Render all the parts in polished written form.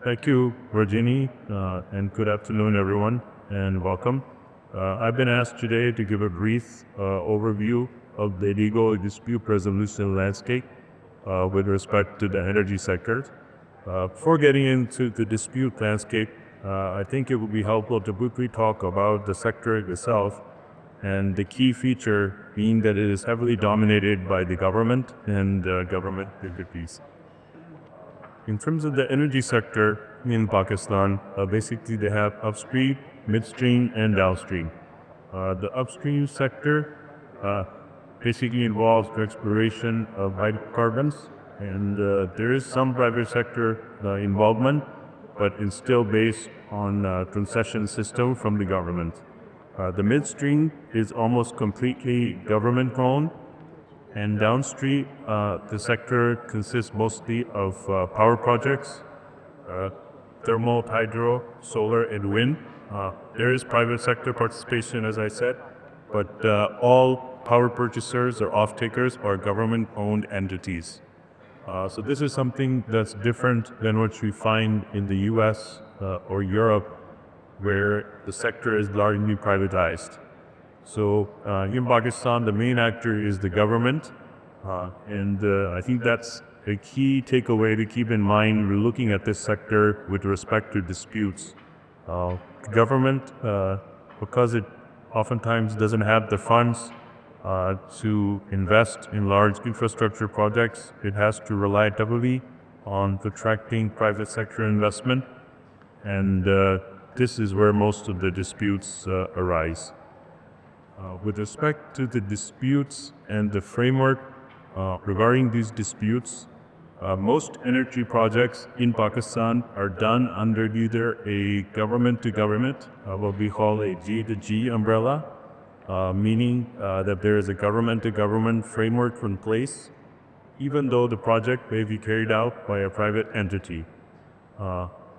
Thank you, Virginie, and good afternoon, everyone, and welcome. I've been asked today to give a brief overview of the legal dispute resolution landscape with respect to the energy sector. Before getting into the dispute landscape, I think it would be helpful to briefly talk about the sector itself, and the key feature being that it is heavily dominated by the government and government entities. In terms of the energy sector in Pakistan, basically they have upstream, midstream, and downstream. The upstream sector basically involves the exploration of hydrocarbons, and there is some private sector involvement, but it's still based on concession system from the government. The midstream is almost completely government-owned, and downstream, the sector consists mostly of power projects, thermal, hydro, solar, and wind. There is private sector participation, as I said, but all power purchasers or off-takers are government-owned entities. So this is something that's different than what we find in the US or Europe, where the sector is largely privatized. So in Pakistan, the main actor is the government, and I think that's a key takeaway to keep in mind when we're looking at this sector with respect to disputes. Government, because it oftentimes doesn't have the funds to invest in large infrastructure projects, it has to rely heavily on attracting private sector investment, and this is where most of the disputes arise. With respect to the disputes and the framework regarding these disputes, most energy projects in Pakistan are done under either a government-to-government, what we call a G-to-G umbrella, meaning that there is a government-to-government framework in place, even though the project may be carried out by a private entity.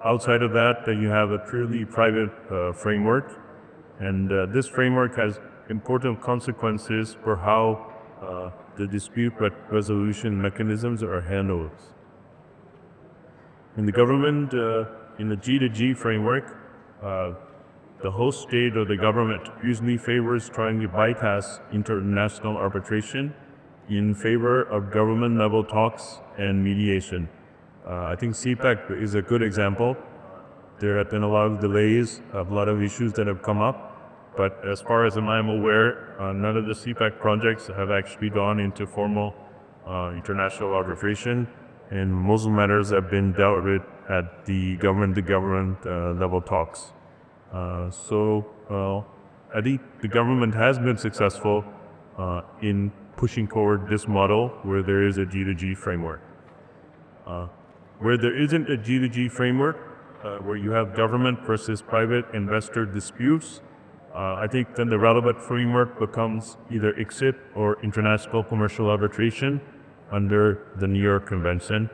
Outside of that, you have a purely private framework, and this framework has important consequences for how the dispute resolution mechanisms are handled. In the government, in the G-to-G framework, the host state or the government usually favors trying to bypass international arbitration in favor of government-level talks and mediation. I think CPEC is a good example. There have been a lot of delays, a lot of issues that have come up. But as far as I'm aware, none of the CPEC projects have actually gone into formal international arbitration, and most matters have been dealt with at the government-to-government level talks. So I think the government has been successful in pushing forward this model where there is a G-to-G framework. Where there isn't a G-to-G framework, where you have government versus private investor disputes, I think then the relevant framework becomes either ICSID or International Commercial Arbitration under the New York Convention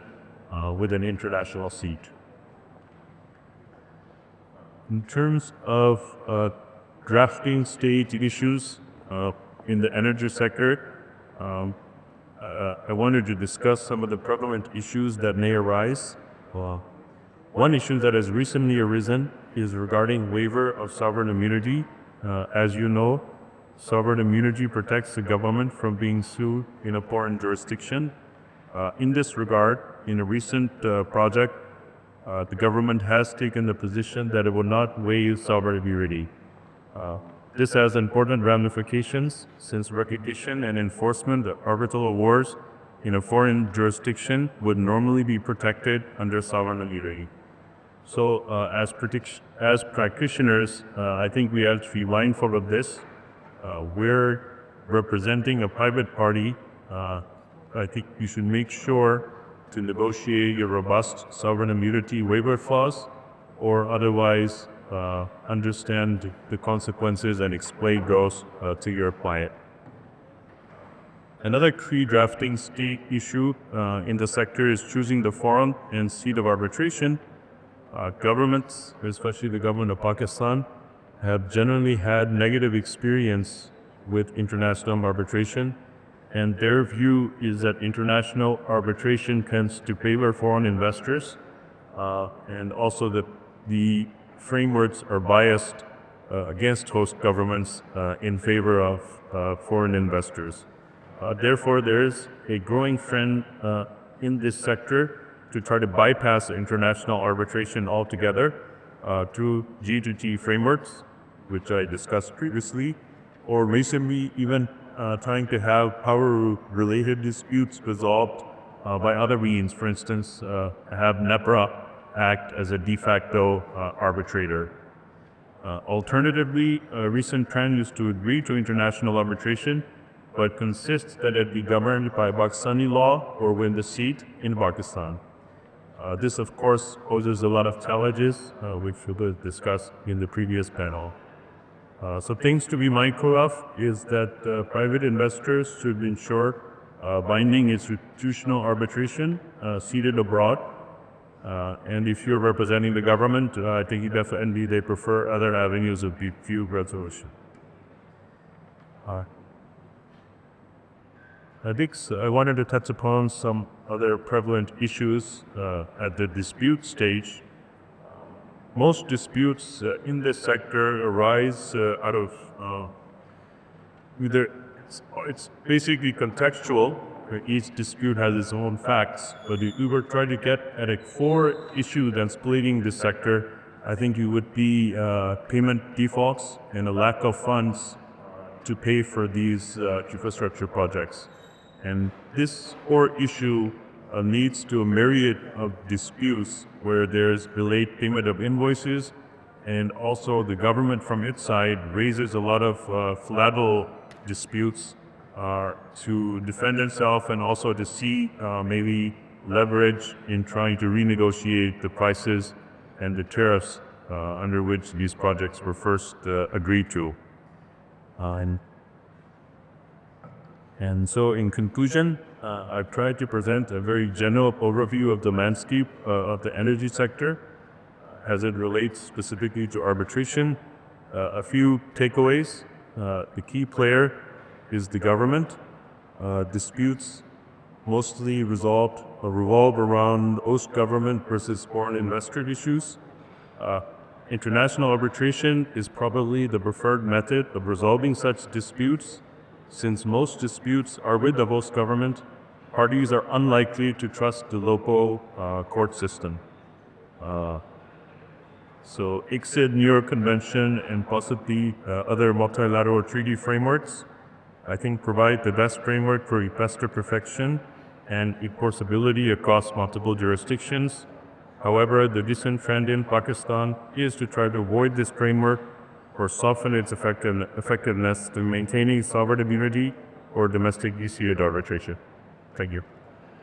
with an international seat. In terms of drafting stage issues in the energy sector, I wanted to discuss some of the prevalent issues that may arise. One issue that has recently arisen is regarding waiver of sovereign immunity. As you know, sovereign immunity protects the government from being sued in a foreign jurisdiction. In this regard, in a recent project, the government has taken the position that it will not waive sovereign immunity. This has important ramifications since recognition and enforcement of arbitral awards in a foreign jurisdiction would normally be protected under sovereign immunity. So as practitioners, I think we have to be mindful of this. We're representing a private party. I think you should make sure to negotiate a robust sovereign immunity waiver clause, or otherwise understand the consequences and explain those to your client. Another key drafting state issue in the sector is choosing the forum and seat of arbitration. Governments, especially the government of Pakistan, have generally had negative experience with international arbitration, and their view is that international arbitration tends to favor foreign investors and also that the frameworks are biased against host governments in favor of foreign investors. Therefore, there is a growing trend in this sector to try to bypass international arbitration altogether through G2T frameworks, which I discussed previously, or recently even trying to have power-related disputes resolved by other means. For instance, have NEPRA act as a de facto arbitrator. Alternatively, a recent trend is to agree to international arbitration, but consists that it be governed by Pakistani law or win the seat in Pakistan. This, of course, poses a lot of challenges, which we will discuss in the previous panel. So things to be mindful of is that private investors should ensure binding institutional arbitration seated abroad. And if you're representing the government, I think definitely they prefer other avenues of dispute resolution. I wanted to touch upon some other prevalent issues at the dispute stage. Most disputes in this sector arise out of either it's basically contextual, where each dispute has its own facts, but if we were trying to get at a core issue that's plaguing this sector, I think it would be payment defaults and a lack of funds to pay for these infrastructure projects. And this core issue leads to a myriad of disputes where there's delayed payment of invoices, and also the government from its side raises a lot of collateral disputes to defend itself and also to see maybe leverage in trying to renegotiate the prices and the tariffs under which these projects were first agreed to. And so in conclusion, I've tried to present a very general overview of the landscape of the energy sector as it relates specifically to arbitration. A few takeaways. The key player is the government. Disputes mostly revolve around host government versus foreign investor issues. International arbitration is probably the preferred method of resolving such disputes. Since most disputes are with the host government, parties are unlikely to trust the local court system. So ICSID, New York Convention, and possibly other multilateral treaty frameworks, I think, provide the best framework for investor protection and enforceability across multiple jurisdictions. However, the recent trend in Pakistan is to try to avoid this framework or soften its effectiveness through maintaining sovereign immunity or domestic dispute arbitration. Thank you.